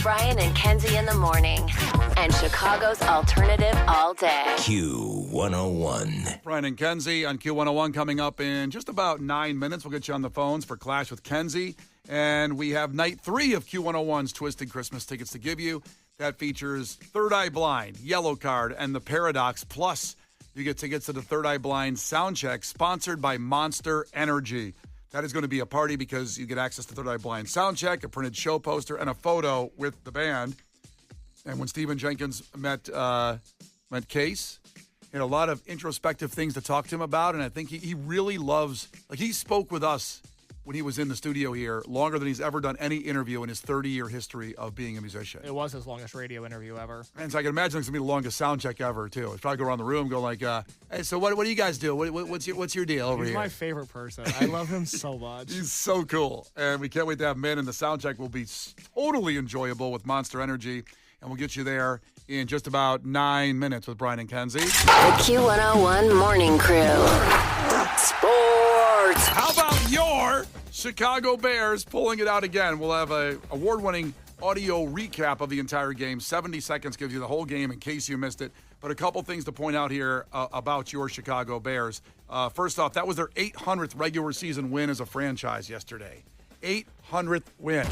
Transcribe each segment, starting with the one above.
Brian and Kenzie in the morning. And Chicago's alternative all day. Q101. Brian and Kenzie on Q101 coming up in just about 9 minutes. We'll get you on the phones for Clash with Kenzie. And we have night 3 of Q101's Twisted Christmas tickets to give you. That features Third Eye Blind, Yellow Card, and The Paradox. Plus, you get tickets to the Third Eye Blind Soundcheck, sponsored by Monster Energy. That is going to be a party because you get access to Third Eye Blind Soundcheck, a printed show poster, and a photo with the band. And when Stephen Jenkins met Case, he had a lot of introspective things to talk to him about, and I think he really loves, like, he spoke with us when he was in the studio here longer than he's ever done any interview in his 30-year history of being a musician. It was his longest radio interview ever. And so I can imagine it's going to be the longest sound check ever, too. It's probably go around the room, go like, hey, so what do you guys do? What's your deal over here? He's my favorite person. I love him so much. He's so cool. And we can't wait to have him in, and the sound check will be totally enjoyable with Monster Energy. And we'll get you there in just about 9 minutes with Brian and Kenzie. The Q101 Morning Crew. Sports. How about your Chicago Bears pulling it out again? We'll have a award-winning audio recap of the entire game. 70 seconds gives you the whole game in case you missed it. But a couple things to point out here about your Chicago Bears. First off, that was their 800th regular season win as a franchise yesterday. 800th win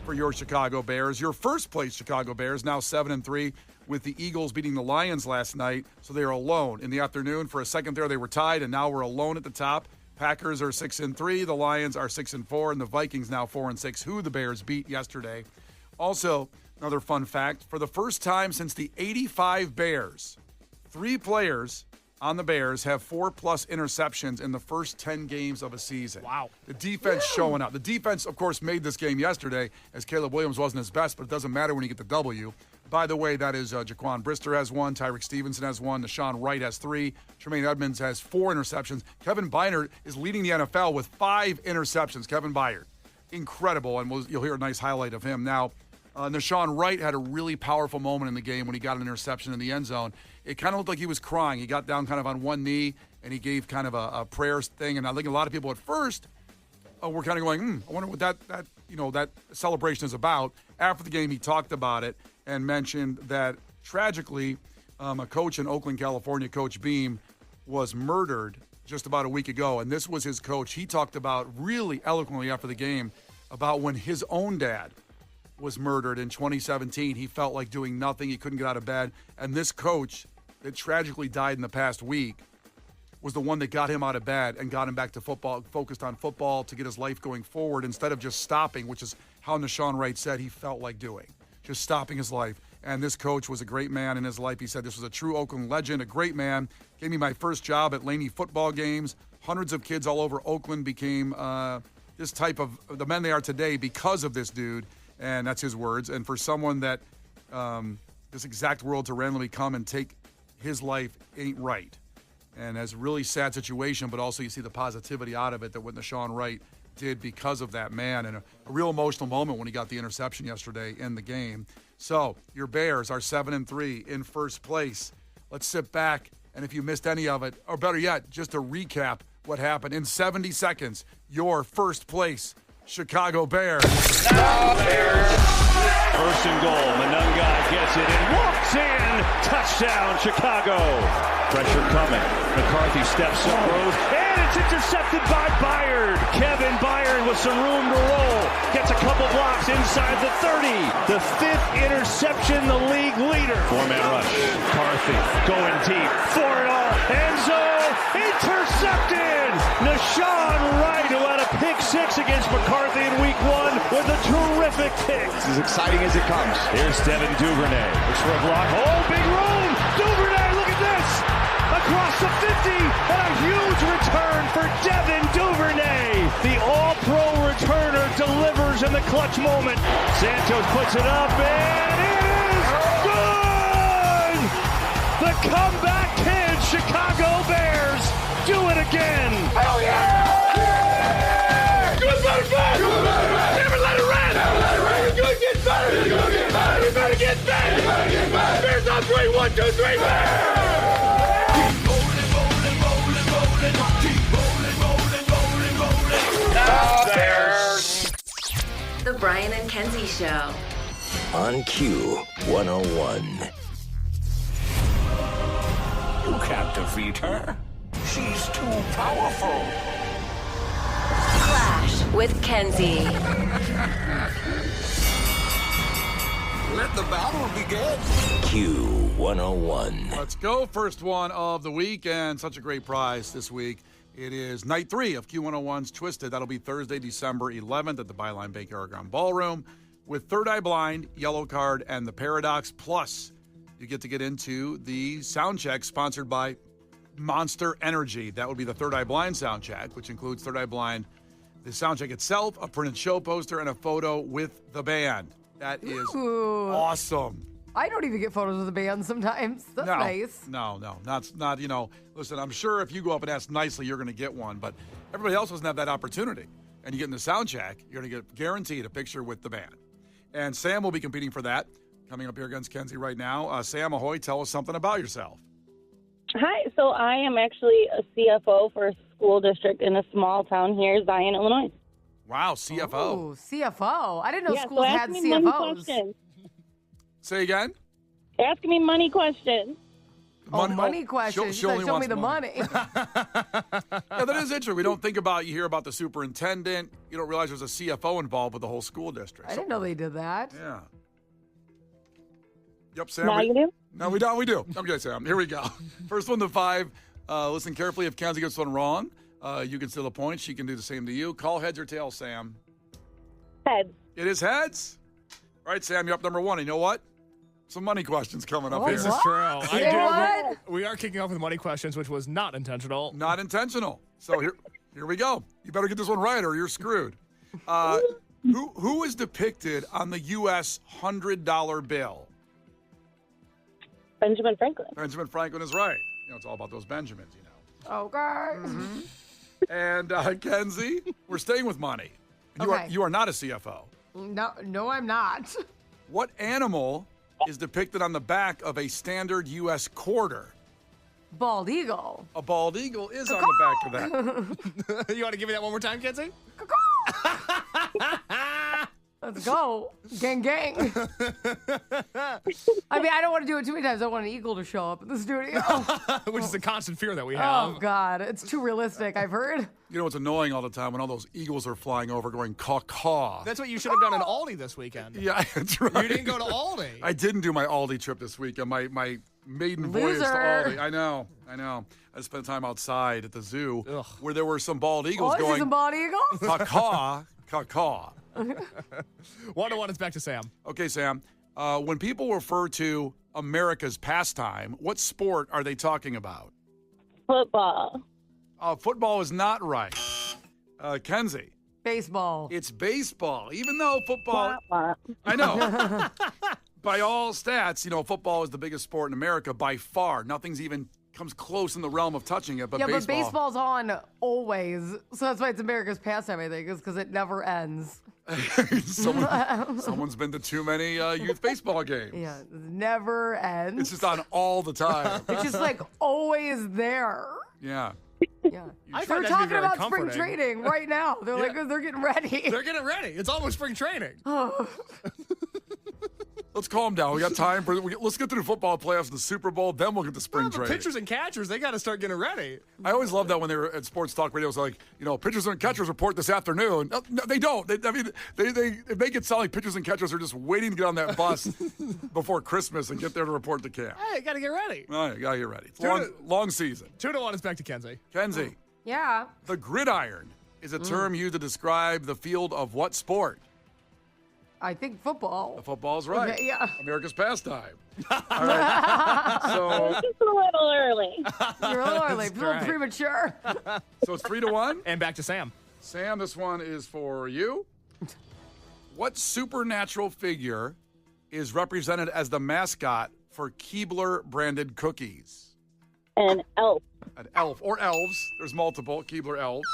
for your Chicago Bears. Your first place Chicago Bears, now 7-3, with the Eagles beating the Lions last night. So they are alone. In the afternoon, for a second there, they were tied, and now we're alone at the top. Packers are 6-3, the Lions are 6-4, and the Vikings now 4-6, who the Bears beat yesterday. Also, another fun fact, for the first time since the 85 Bears, 3 players on the Bears have 4+ interceptions in the first 10 games of a season. Wow. The defense showing up. The defense, of course, made this game yesterday, as Caleb Williams wasn't his best, but it doesn't matter when you get the W. By the way, that is Jaquan Brister has 1, Tyreek Stevenson has 1, Nashawn Wright has 3, Tremaine Edmonds has 4 interceptions. Kevin Byard is leading the NFL with 5 interceptions. Kevin Byard, incredible, and you'll hear a nice highlight of him. Now, Nashawn Wright had a really powerful moment in the game when he got an interception in the end zone. It kind of looked like he was crying. He got down kind of on one knee, and he gave kind of a prayer thing. And I think a lot of people at first were kind of going, I wonder what that celebration is about. After the game, he talked about it and mentioned that tragically, a coach in Oakland, California, Coach Beam, was murdered just about a week ago. And this was his coach. He talked about really eloquently after the game about when his own dad was murdered in 2017. He felt like doing nothing. He couldn't get out of bed. And this coach that tragically died in the past week was the one that got him out of bed and got him back to football, focused on football to get his life going forward instead of just stopping, which is how Nashawn Wright said he felt like doing, just stopping his life. And this coach was a great man in his life. He said this was a true Oakland legend, a great man. Gave me my first job at Laney football games. Hundreds of kids all over Oakland became this type of the men they are today because of this dude. And that's his words. And for someone that this exact world to randomly come and take his life ain't right. And that's a really sad situation, but also you see the positivity out of it that what Nashawn Wright did because of that man. And a real emotional moment when he got the interception yesterday in the game. So your Bears are 7-3 in first place. Let's sit back, and if you missed any of it, or better yet, just to recap what happened in 70 seconds, your first place Chicago Bears. Bears. First and goal. Manunga gets it and walks in. Touchdown, Chicago. Pressure coming. McCarthy steps up, throws, and it's intercepted by Byard. Kevin Byard with some room to roll. Gets a couple blocks inside the 30. The 5th interception, the league leader. 4-man rush. McCarthy going deep. For it all. End zone. Intercepted. Nashawn Wright, who had a pick 6 against McCarthy in week 1 with a terrific pick. It's as exciting as it comes. Here's Devin Duvernay. Looks for a block. Oh, big room. Duvernay, look at this. Across the 50, and a huge return for Devin Duvernay. The all-pro returner delivers in the clutch moment. Santos puts it up, and it is good! The comeback kid, Chicago Bears, do it again. Hell yeah! Yeah! Good better bet! Good better bet! Never let it rest! Never let it rest! It's gonna get better! It's gonna get better! It's better get better! It's better get better! Bears on 3, 1, 2, 3, Bears! The Brian and Kenzie Show. on Q101. You can't defeat her. She's too powerful. Clash with Kenzie. Let the battle begin. Q101. Let's go. First one of the week, and such a great prize this week. It is night 3 of Q101's Twisted. That'll be Thursday, December 11th at the Byline Bank Aragon Ballroom with Third Eye Blind, Yellow Card, and The Paradox. Plus, you get to get into the sound check sponsored by Monster Energy. That would be the Third Eye Blind sound check, which includes Third Eye Blind, the sound check itself, a printed show poster, and a photo with the band. That is awesome. I don't even get photos of the band sometimes. That's nice. No, not, listen, I'm sure if you go up and ask nicely, you're going to get one, but everybody else doesn't have that opportunity. And you get in the sound check, you're going to get guaranteed a picture with the band. And Sam will be competing for that, coming up here against Kenzie right now. Sam, ahoy, tell us something about yourself. Hi, so I am actually a CFO for a school district in a small town here, Zion, Illinois. Wow, CFO. Oh, CFO. I didn't know Yeah, schools so had ask me money CFOs. questions. Say again? Ask me money questions. Money questions. She only show me wants the money. Yeah, that is interesting. We don't think about, you hear about the superintendent. You don't realize there's a CFO involved with the whole school district. I didn't know they did that. Yeah. Yep, Sam. Now you do? No, we don't. We do. Okay, Sam. Here we go. First one to 5. Listen carefully. If Kenzie gets one wrong, you can steal a point. She can do the same to you. Call heads or tails, Sam. Heads. It is heads. All right, Sam, you're up number 1. And you know what? Some money questions coming up here. This is true. What? We are kicking off with money questions, which was not intentional. Not intentional. So here we go. You better get this one right or you're screwed. Who is depicted on the U.S. $100 bill? Benjamin Franklin. Benjamin Franklin is right. You know, it's all about those Benjamins, you know. Okay. And Kenzie, we're staying with money. Okay. You are not a CFO. No, I'm not. What animal is depicted on the back of a standard U.S. quarter? Bald eagle. A bald eagle is on the back of that. You want to give me that one more time, Kenzie? Let's go. Gang, gang. I mean, I don't want to do it too many times. I want an eagle to show up in the studio. Which is a constant fear that we have. Oh, God. It's too realistic, I've heard. You know what's annoying all the time when all those eagles are flying over going caw-caw. That's what you should have done in Aldi this weekend. Yeah, that's right. You didn't go to Aldi. I didn't do my Aldi trip this weekend. My maiden voyage to Loser. Aldi. I know. I spent time outside at the zoo where there were some bald eagles Oh, going some bald eagles? caw-caw. 1-1, it's back to Sam. Okay, Sam. When people refer to America's pastime, what sport are they talking about? Football. Football is not right. Kenzie. Baseball. It's baseball. Even though football, Wah, wah. I know. By all stats, you know, football is the biggest sport in America by far. Nothing's even comes close in the realm of touching it, but Yeah, baseball. but baseball's on always. So that's why it's America's pastime, I think, is because it never ends. Someone's been to too many youth baseball games. Yeah, it never ends. It's just on all the time. It's just like always there. Yeah. Yeah. I They're find that to be talking very about comforting. spring training right now. They're like, they're getting ready. They're getting ready. It's almost spring training. Let's calm down. We got time for. Let's get through the football playoffs, the Super Bowl, then we'll get to spring Well, the training. pitchers and catchers, they got to start getting ready. I always loved that when they were at sports talk radio. It was like, you know, pitchers and catchers report this afternoon. No, they don't. They make it sound like pitchers and catchers are just waiting to get on that bus before Christmas and get there to report to camp. Hey, got to get ready. All right, gotta get ready. It's long season. 2-1, it's back to Kenzie. Kenzie, Yeah. the gridiron is a term used to describe the field of what sport? I think football. The football's right. Okay, yeah. America's pastime. All right. So, Just a little early. You're a little early, a little right. premature. so it's 3-1. And back to Sam. Sam, this one is for you. What supernatural figure is represented as the mascot for Keebler branded cookies? An elf. An elf or elves. There's multiple Keebler elves.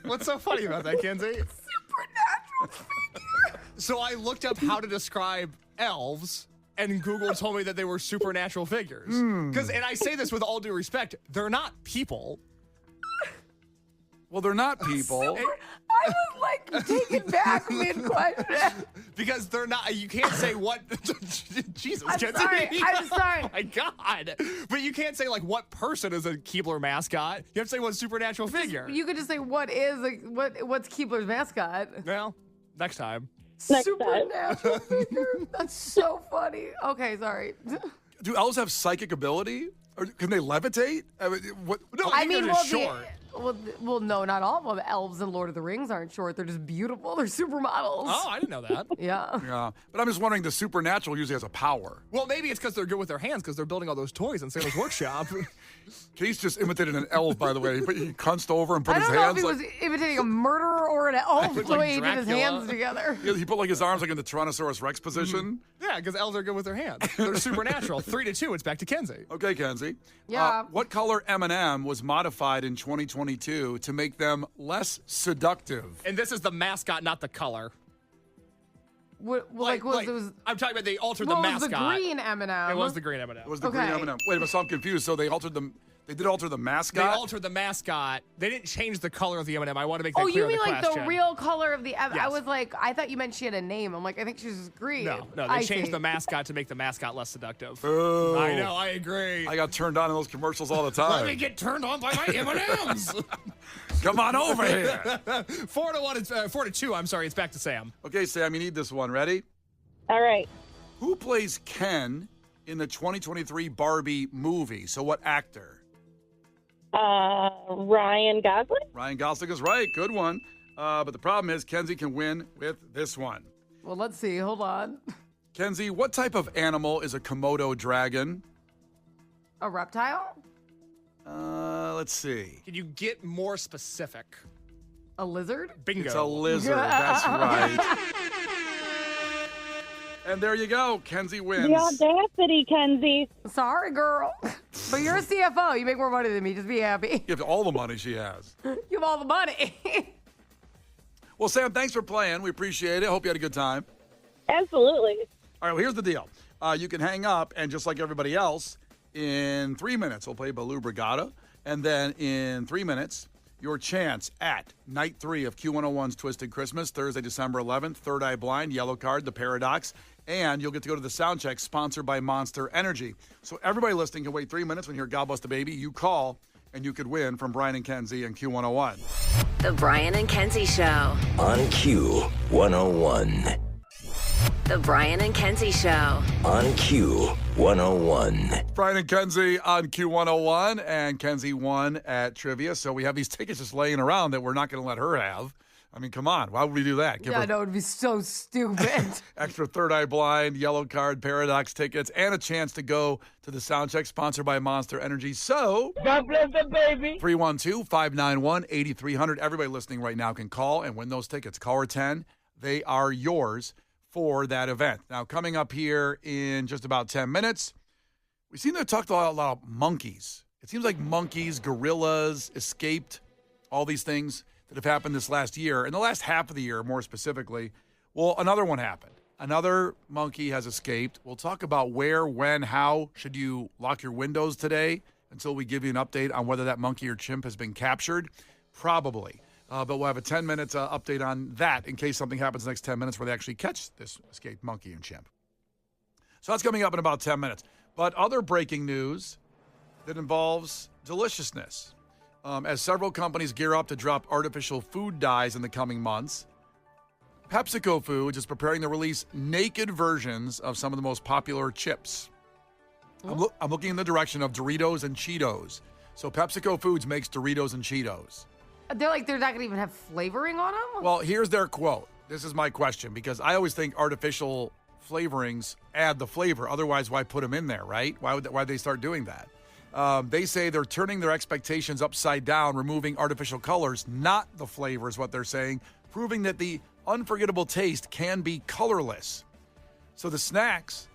What's so funny about that, Kenzie? Supernatural figure. So I looked up how to describe elves, and Google told me that they were supernatural figures. And I say this with all due respect, they're not people. Well, they're not people. I was like Take it back mid-question. Because they're not, you can't say what, Jesus, I'm Kenzie. sorry. I'm sorry. Oh my God. But you can't say like what person is a Keebler mascot. You have to say what supernatural figure. You could just say what's Keebler's mascot? Well, next time. Next Supernatural figure. That's so funny. Okay, sorry. Do elves have psychic ability? Or can they levitate? I mean, what? No, I think mean, they're just short. well, no, not all of them. Elves in Lord of the Rings aren't short. They're just beautiful. They're supermodels. Oh, I didn't know that. Yeah. Yeah, but I'm just wondering, the supernatural usually has a power. Well, maybe it's because they're good with their hands because they're building all those toys in Sailor's Workshop. Keith just imitated an elf, by the way. He crunched over and put I his don't know if hands he like was imitating a murderer or an elf Like the way he did his Dracula. hands together. he put like his arms like in the Tyrannosaurus Rex position. Yeah, because elves are good with their hands. They're supernatural. 3-2. It's back to Kenzie. Okay, Kenzie. Yeah. What color M&M was modified in 2022 to make them less seductive? And this is the mascot, not the color. What, it was. I'm talking about they altered What the was the mascot. green M&M? It was the green M&M. It was the Okay. green M&M. Wait a minute, so I'm confused. So they altered them. They did alter the They mascot. altered the mascot. They didn't change the color of the M&M. I want to make that Oh, clear you mean in the like question. the real color of the M? I Yes. was like, I thought you meant she had a name. I'm like, I think she's just green. No, they I changed see. the mascot to make the mascot less seductive. Boo. I know, I agree. I got turned on in those commercials all the Let me time. get turned on by my M&Ms. Come on over here. 4-1. It's 4-2. I'm sorry. It's back to Sam. Okay, Sam, you need this one. Ready? All right. Who plays Ken in the 2023 Barbie movie? So what actor? Ryan Gosling. Ryan Gosling is right. Good one. But the problem is Kenzie can win with this one. Well, let's see. Hold on. Kenzie, what type of animal is a Komodo dragon? A reptile? Let's see. Can you get more specific? A lizard? Bingo. It's a lizard. That's right. And there you go. Kenzie wins. The audacity, Kenzie. Sorry, girl. But you're a CFO. You make more money than me. Just be happy. Give all the money she has. You have all the money. Well, Sam, thanks for playing. We appreciate it. Hope you had a good time. Absolutely. All right, well, here's the deal. You can hang up, and just like everybody else, in 3 minutes, we'll play Baloo Brigada. And then in 3 minutes, your chance at night 3 of Q101's Twisted Christmas, Thursday, December 11th, Third Eye Blind, Yellow Card, The Paradox. And you'll get to go to the sound check sponsored by Monster Energy. So everybody listening can wait 3 minutes when you hear God Bless the Baby. You call, and you could win from Brian and Kenzie and Q101. The Brian and Kenzie Show. On Q101. The Brian and Kenzie Show. On Q101. Brian and Kenzie on Q101, and Kenzie won at trivia. So we have these tickets just laying around that we're not going to let her have. I mean, come on. Why would we do that? Give Yeah, her no, it'd be so stupid. extra Third Eye Blind, Yellow Card, Paradox tickets, and a chance to go to the Soundcheck sponsored by Monster Energy. So, God bless the baby. 312-591-8300. Everybody listening right now can call and win those tickets. Caller 10, they are yours for that event. Now, coming up here in just about 10 minutes, we seem to have talked a lot about monkeys. It seems like monkeys, gorillas, escaped, all these things that have happened this last year. In the last half of the year, more specifically, well, another one happened. Another monkey has escaped. We'll talk about where, when, how. Should you lock your windows today until we give you an update on whether that monkey or chimp has been captured? Probably. But we'll have a 10-minute update on that in case something happens in the next 10 minutes where they actually catch this escaped monkey and chimp. So that's coming up in about 10 minutes. But other breaking news that involves deliciousness. As several companies gear up to drop artificial food dyes in the coming months, PepsiCo Foods is preparing to release naked versions of some of the most popular chips. I'm looking in the direction of Doritos and Cheetos. So PepsiCo Foods makes Doritos and Cheetos. They're not going to even have flavoring on them? Well, here's their quote. This is my question, because I always think artificial flavorings add the flavor. Otherwise, why put them in there, right? Why'd they start doing that? They say they're turning their expectations upside down, removing artificial colors, not the flavor is what they're saying, proving that the unforgettable taste can be colorless. So the snacks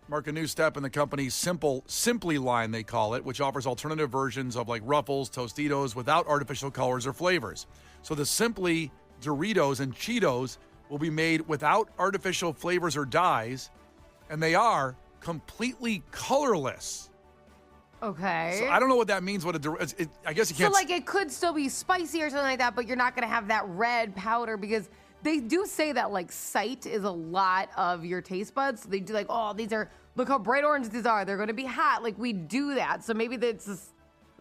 mark a new step in the company's Simply line, they call it, which offers alternative versions of like Ruffles, Tostitos without artificial colors or flavors. So the Simply Doritos and Cheetos will be made without artificial flavors or dyes, and they are completely colorless. Okay. So I don't know what that means. I guess you So, can't. like, it could still be spicy or something like that, but you're not going to have that red powder because they do say that like sight is a lot of your taste buds. So they do like, oh, look how bright orange these are. They're going to be hot. Like we do that. So maybe that's just,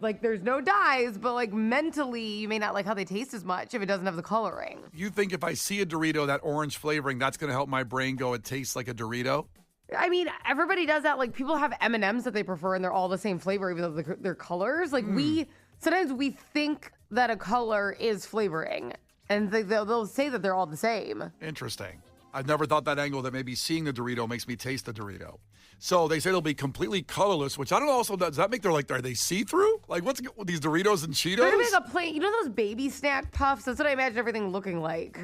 like there's no dyes, but like mentally you may not like how they taste as much if it doesn't have the coloring. You think if I see a Dorito, that orange flavoring, that's going to help my brain go, it tastes like a Dorito? I mean, everybody does that. Like people have M&Ms that they prefer and they're all the same flavor even though they're colors. Like sometimes we think that a color is flavoring and they'll say that they're all the same. Interesting. I've never thought that angle that maybe seeing the Dorito makes me taste the Dorito. So they say they'll be completely colorless, which I don't know also, does that make are they see-through? Like what's these Doritos and Cheetos? They're gonna make a plain, you know those baby snack puffs? That's what I imagine everything looking like.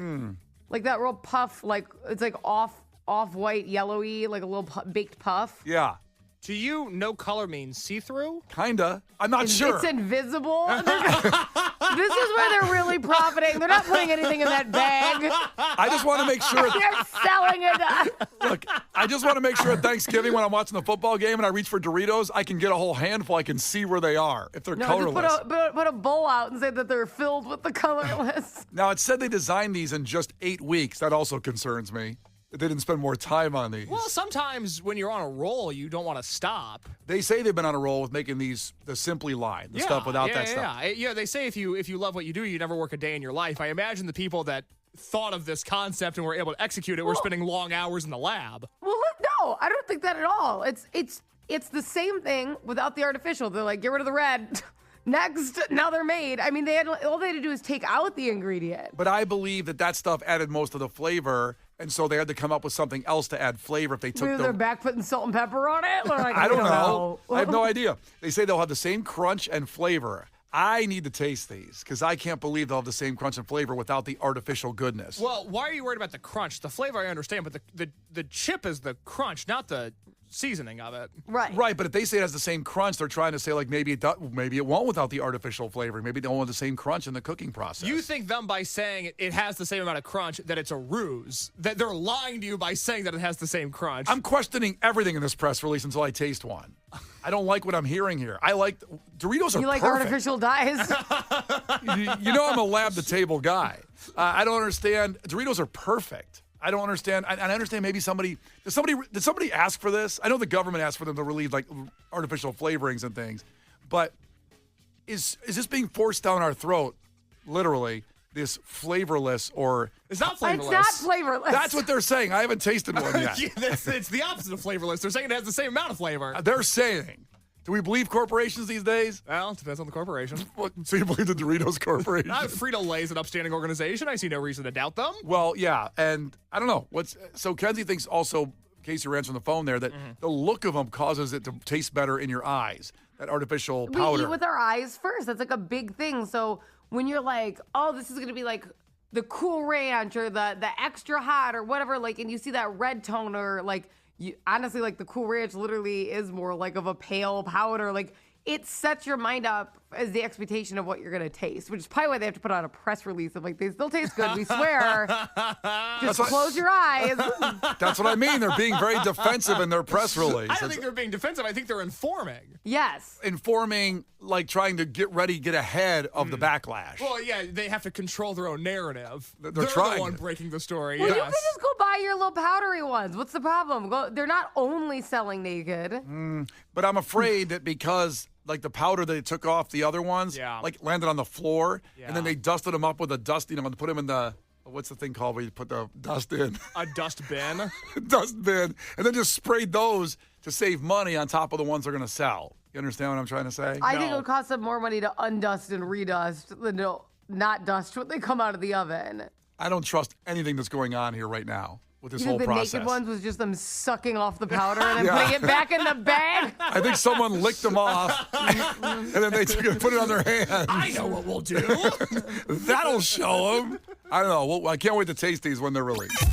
Like that real puff, like it's like off-white, yellowy, like a little baked puff. Yeah. To you, no color means see-through? Kinda. I'm not sure. It's invisible. This is where they're really profiting. They're not putting anything in that bag. I just want to make sure. They're selling it. Look, I just want to make sure at Thanksgiving when I'm watching the football game and I reach for Doritos, I can get a whole handful. I can see where they are if they're colorless. Just put a bowl out and say that they're filled with the colorless. Now, it said they designed these in just 8 weeks. That also concerns me. They didn't spend more time on these. Well, sometimes when you're on a roll, you don't want to stop. They say they've been on a roll with making these the Simply line, the stuff without that stuff. Yeah, they say if you love what you do, you never work a day in your life. I imagine the people that thought of this concept and were able to execute it were spending long hours in the lab. Well, no, I don't think that at all. It's the same thing without the artificial. They're like, get rid of the red. Next, now they're made. I mean, all they had to do is take out the ingredient. But I believe that stuff added most of the flavor, and so they had to come up with something else to add flavor if they took Maybe they're back putting salt and pepper on it? Like, I don't know. I have no idea. They say they'll have the same crunch and flavor. I need to taste these because I can't believe they'll have the same crunch and flavor without the artificial goodness. Well, why are you worried about the crunch? The flavor I understand, but the chip is the crunch, not the seasoning of it. Right, but if they say it has the same crunch, they're trying to say like maybe it won't without the artificial flavoring. Maybe they won't have the same crunch in the cooking process. You think them by saying it has the same amount of crunch that it's a ruse, that they're lying to you by saying that it has the same crunch. I'm questioning everything in this press release until I taste one. I don't like what I'm hearing here. I like Doritos are You like perfect. artificial dyes? You know I'm a lab-to-table guy. I don't understand. Doritos are perfect. I don't understand. And I understand maybe did somebody ask for this? I know the government asked for them to relieve like artificial flavorings and things, but is this being forced down our throat, literally, this flavorless or... It's not flavorless. It's not flavorless. That's what they're saying. I haven't tasted one yet. It's the opposite of flavorless. They're saying it has the same amount of flavor. They're saying. Do we believe corporations these days? Well, it depends on the corporation. So you believe the Doritos Corporation? Frito-Lay is an upstanding organization. I see no reason to doubt them. Well, yeah, and I don't know. So Kenzie thinks also, Casey ran on the phone there, that the look of them causes it to taste better in your eyes, that artificial powder. We eat with our eyes first. That's like a big thing. So when you're like, oh, this is going to be like the Cool Ranch or the extra hot or whatever, like, and you see that red tone or like, honestly, like the Cool Ranch literally is more like of a pale powder. Like it sets your mind up as the expectation of what you're going to taste, which is probably why they have to put out a press release of like, they still taste good, we swear. Just close your eyes. That's what I mean. They're being very defensive in their press release. I don't think they're being defensive. I think they're informing. Yes. Informing, like trying to get ahead of the backlash. Well, yeah, they have to control their own narrative. They're trying the one breaking the story. Well, yes. you can just go buy your little powdery ones. What's the problem? They're not only selling naked. But I'm afraid that because like the powder they took off the other ones, like landed on the floor, and then they dusted them up with a dust, and put them in the, what's the thing called where you put the dust in? A dust bin. Dust bin. And then just sprayed those to save money on top of the ones they're going to sell. You understand what I'm trying to say? I think it would cost them more money to undust and redust than to not dust when they come out of the oven. I don't trust anything that's going on here right now with this whole the process. naked ones was just them sucking off the powder and then putting it back in the bag? I think someone licked them off, and then they took it and put it on their hands. I know what we'll do. That'll show them. I don't know. Well, I can't wait to taste these when they're released.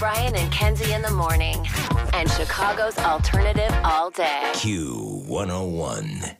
Brian and Kenzie in the morning. And Chicago's alternative all day. Q101.